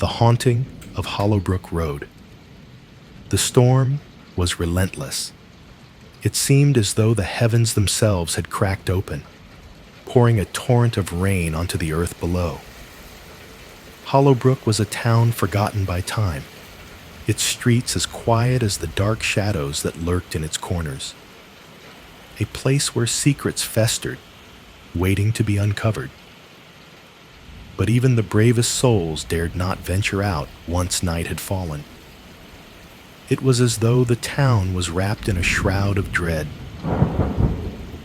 The haunting of Hollowbrook Road. The storm was relentless. It seemed as though the heavens themselves had cracked open, pouring a torrent of rain onto the earth below. Hollowbrook was a town forgotten by time, its streets as quiet as the dark shadows that lurked in its corners. A place where secrets festered, waiting to be uncovered. But even the bravest souls dared not venture out once night had fallen. It was as though the town was wrapped in a shroud of dread.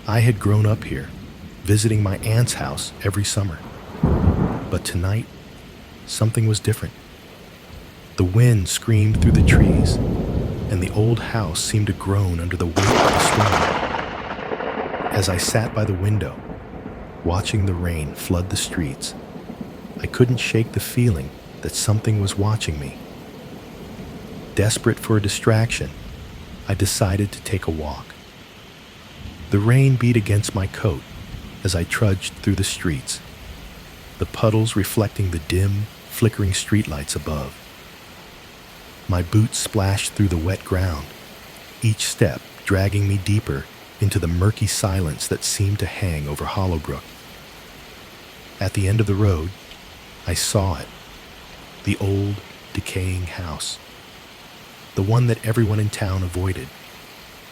I had grown up here, visiting my aunt's house every summer. But tonight, something was different. The wind screamed through the trees, and the old house seemed to groan under the weight of the storm. As I sat by the window, watching the rain flood the streets, I couldn't shake the feeling that something was watching me. Desperate for a distraction, I decided to take a walk. The rain beat against my coat as I trudged through the streets, the puddles reflecting the dim, flickering streetlights above. My boots splashed through the wet ground, each step dragging me deeper into the murky silence that seemed to hang over Hollowbrook. At the end of the road, I saw it, the old, decaying house, the one that everyone in town avoided,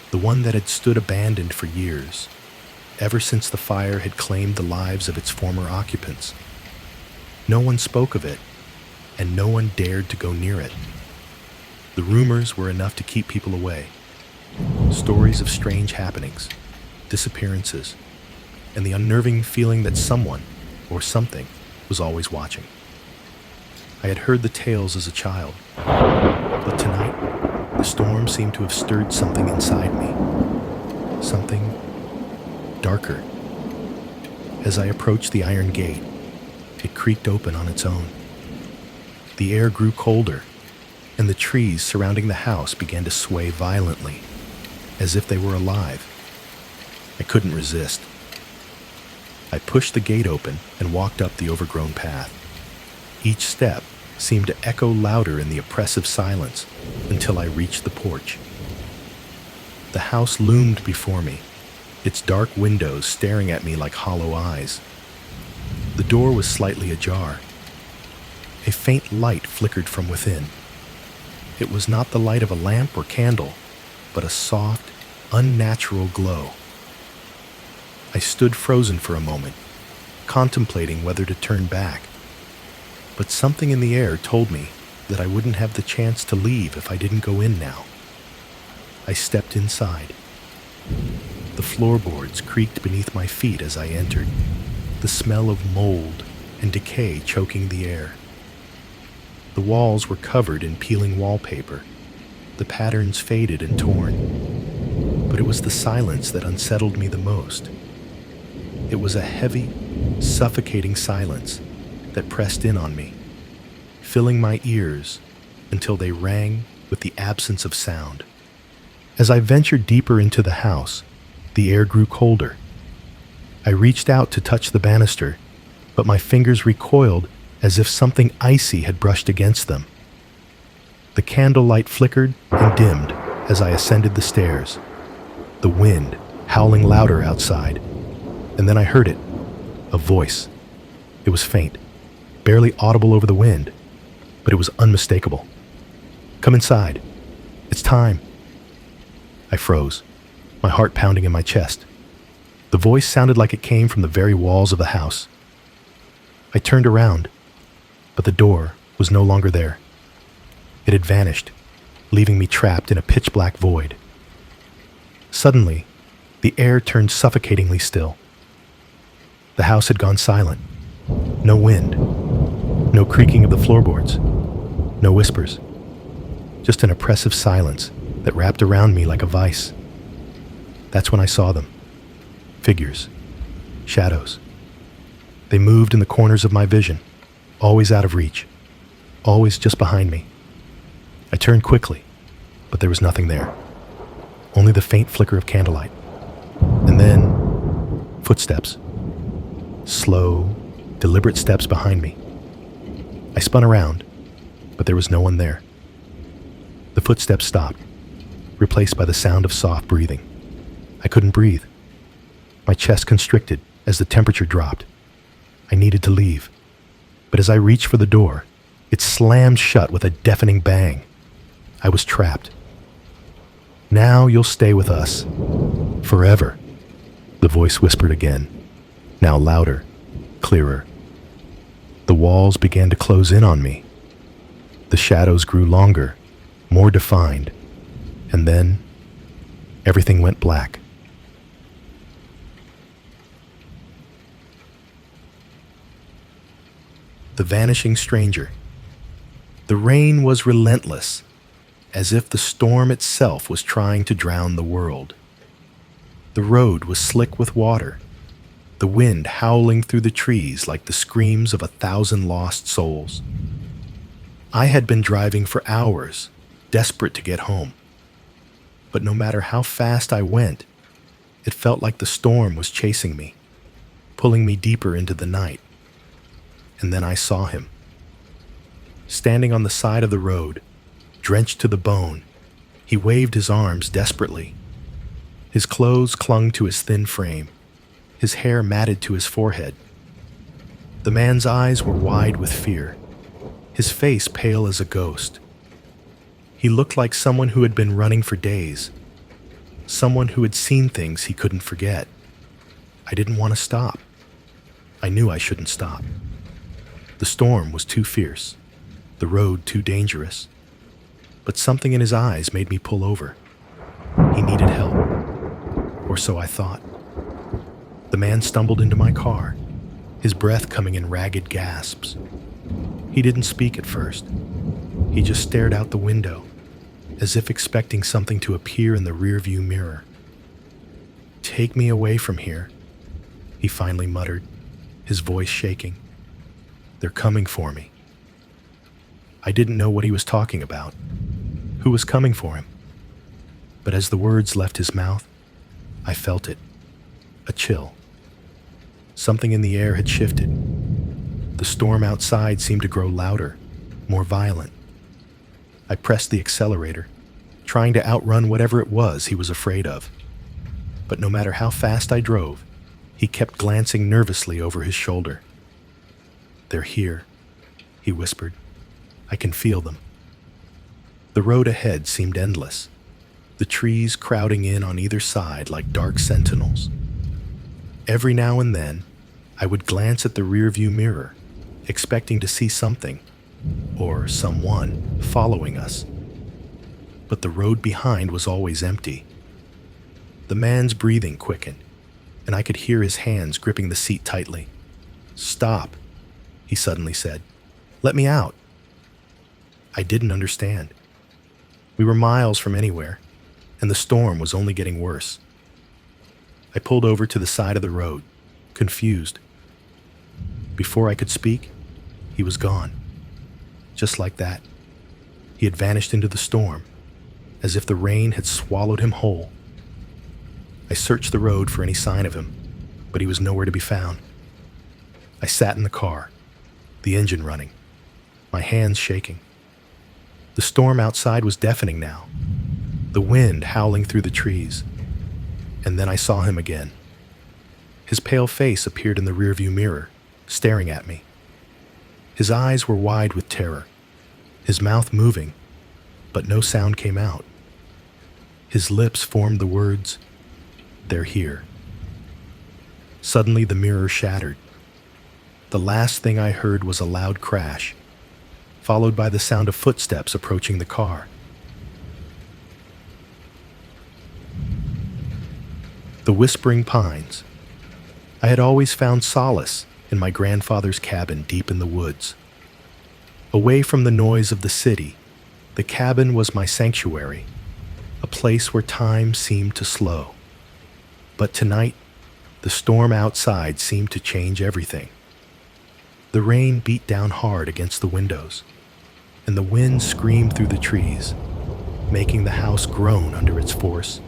the one that had stood abandoned for years, ever since the fire had claimed the lives of its former occupants. No one spoke of it, and no one dared to go near it. The rumors were enough to keep people away. Stories of strange happenings, disappearances, and the unnerving feeling that someone, or something, was always watching. I had heard the tales as a child, but tonight, the storm seemed to have stirred something inside me. Something darker. As I approached the iron gate, it creaked open on its own. The air grew colder, and the trees surrounding the house began to sway violently, as if they were alive. I couldn't resist. I pushed the gate open and walked up the overgrown path. Each step seemed to echo louder in the oppressive silence until I reached the porch. The house loomed before me, its dark windows staring at me like hollow eyes. The door was slightly ajar. A faint light flickered from within. It was not the light of a lamp or candle, but a soft, unnatural glow. I stood frozen for a moment, contemplating whether to turn back. But something in the air told me that I wouldn't have the chance to leave if I didn't go in now. I stepped inside. The floorboards creaked beneath my feet as I entered, the smell of mold and decay choking the air. The walls were covered in peeling wallpaper, the patterns faded and torn. But it was the silence that unsettled me the most. It was a heavy, suffocating silence that pressed in on me, filling my ears until they rang with the absence of sound. As I ventured deeper into the house, the air grew colder. I reached out to touch the banister, but my fingers recoiled as if something icy had brushed against them. The candlelight flickered and dimmed as I ascended the stairs, the wind howling louder outside. And then I heard it, a voice. It was faint, barely audible over the wind, but it was unmistakable. "Come inside. It's time." I froze, my heart pounding in my chest. The voice sounded like it came from the very walls of the house. I turned around, but the door was no longer there. It had vanished, leaving me trapped in a pitch-black void. Suddenly, the air turned suffocatingly still. The house had gone silent. No wind, no creaking of the floorboards, no whispers. Just an oppressive silence that wrapped around me like a vice. That's when I saw them. Figures, shadows. They moved in the corners of my vision, always out of reach, always just behind me. I turned quickly, but there was nothing there. Only the faint flicker of candlelight. And then, footsteps. Slow, deliberate steps behind me. I spun around, but there was no one there. The footsteps stopped, replaced by the sound of soft breathing. I couldn't breathe. My chest constricted as the temperature dropped. I needed to leave, but as I reached for the door, it slammed shut with a deafening bang. I was trapped. "Now you'll stay with us. Forever," the voice whispered again, now louder, clearer. The walls began to close in on me. The shadows grew longer, more defined, and then everything went black. The vanishing stranger. The rain was relentless, as if the storm itself was trying to drown the world. The road was slick with water, the wind howling through the trees like the screams of 1,000 lost souls. I had been driving for hours, desperate to get home. But no matter how fast I went, it felt like the storm was chasing me, pulling me deeper into the night. And then I saw him. Standing on the side of the road, drenched to the bone, he waved his arms desperately. His clothes clung to his thin frame, his hair matted to his forehead. The man's eyes were wide with fear, his face pale as a ghost. He looked like someone who had been running for days, someone who had seen things he couldn't forget. I didn't want to stop. I knew I shouldn't stop. The storm was too fierce, the road too dangerous. But something in his eyes made me pull over. He needed help, or so I thought. The man stumbled into my car, his breath coming in ragged gasps. He didn't speak at first. He just stared out the window, as if expecting something to appear in the rearview mirror. "Take me away from here," he finally muttered, his voice shaking. "They're coming for me." I didn't know what he was talking about, who was coming for him. But as the words left his mouth, I felt it, a chill. Something in the air had shifted. The storm outside seemed to grow louder, more violent. I pressed the accelerator, trying to outrun whatever it was he was afraid of. But no matter how fast I drove, he kept glancing nervously over his shoulder. "They're here," he whispered. "I can feel them." The road ahead seemed endless, the trees crowding in on either side like dark sentinels. Every now and then, I would glance at the rearview mirror, expecting to see something, or someone, following us. But the road behind was always empty. The man's breathing quickened, and I could hear his hands gripping the seat tightly. "Stop," he suddenly said. "Let me out." I didn't understand. We were miles from anywhere, and the storm was only getting worse. I pulled over to the side of the road, confused. Before I could speak, he was gone. Just like that. He had vanished into the storm, as if the rain had swallowed him whole. I searched the road for any sign of him, but he was nowhere to be found. I sat in the car, the engine running, my hands shaking. The storm outside was deafening now, the wind howling through the trees. And then I saw him again. His pale face appeared in the rearview mirror, staring at me. His eyes were wide with terror, his mouth moving, but no sound came out. His lips formed the words, "They're here." Suddenly the mirror shattered. The last thing I heard was a loud crash, followed by the sound of footsteps approaching the car. The whispering pines. I had always found solace in my grandfather's cabin deep in the woods. Away from the noise of the city, the cabin was my sanctuary, a place where time seemed to slow. But tonight, the storm outside seemed to change everything. The rain beat down hard against the windows, and the wind screamed through the trees, making the house groan under its force.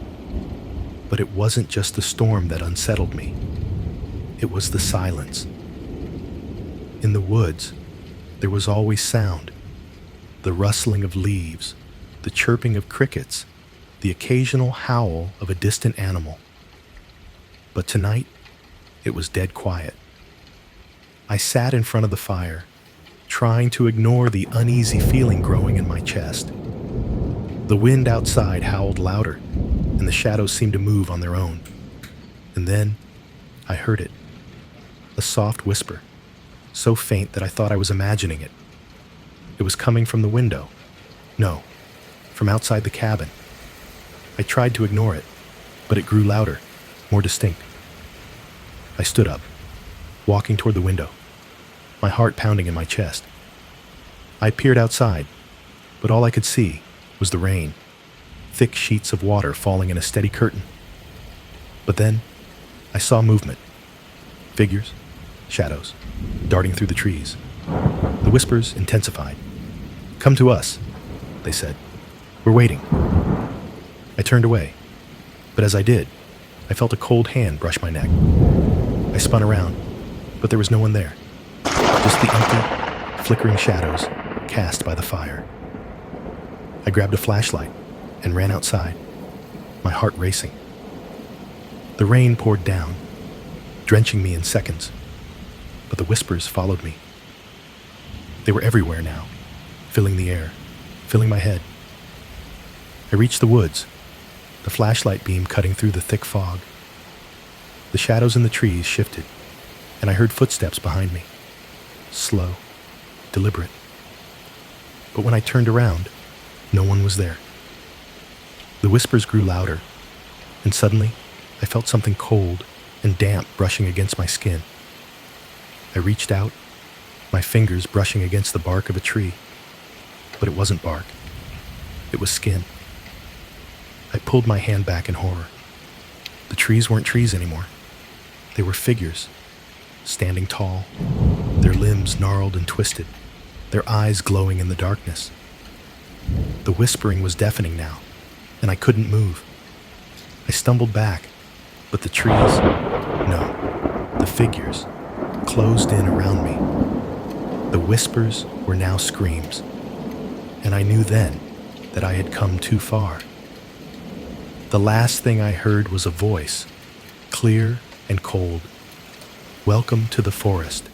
But it wasn't just the storm that unsettled me. It was the silence. In the woods, there was always sound. the rustling of leaves, the chirping of crickets, the occasional howl of a distant animal. But tonight, it was dead quiet. I sat in front of the fire, trying to ignore the uneasy feeling growing in my chest. The wind outside howled louder, and the shadows seemed to move on their own. And then, I heard it. A soft whisper, so faint that I thought I was imagining it. It was coming from the window. No, from outside the cabin. I tried to ignore it, but it grew louder, more distinct. I stood up, walking toward the window, my heart pounding in my chest. I peered outside, but all I could see was the rain, thick sheets of water falling in a steady curtain. But then, I saw movement. Figures, shadows, darting through the trees. The whispers intensified. "Come to us," they said. "We're waiting." I turned away, but as I did, I felt a cold hand brush my neck. I spun around, but there was no one there. Just the empty, flickering shadows cast by the fire. I grabbed a flashlight and ran outside, my heart racing. The rain poured down, drenching me in seconds, but the whispers followed me. They were everywhere now, filling the air, filling my head. I reached the woods, the flashlight beam cutting through the thick fog. The shadows in the trees shifted, and I heard footsteps behind me, slow, deliberate. But when I turned around, no one was there. The whispers grew louder, and suddenly I felt something cold and damp brushing against my skin. I reached out, my fingers brushing against the bark of a tree. But it wasn't bark. It was skin. I pulled my hand back in horror. The trees weren't trees anymore. They were figures, standing tall, their limbs gnarled and twisted, their eyes glowing in the darkness. The whispering was deafening now, and I couldn't move. I stumbled back, but the trees, no, the figures, closed in around me. The whispers were now screams, and I knew then that I had come too far. The last thing I heard was a voice, clear and cold. "Welcome to the forest."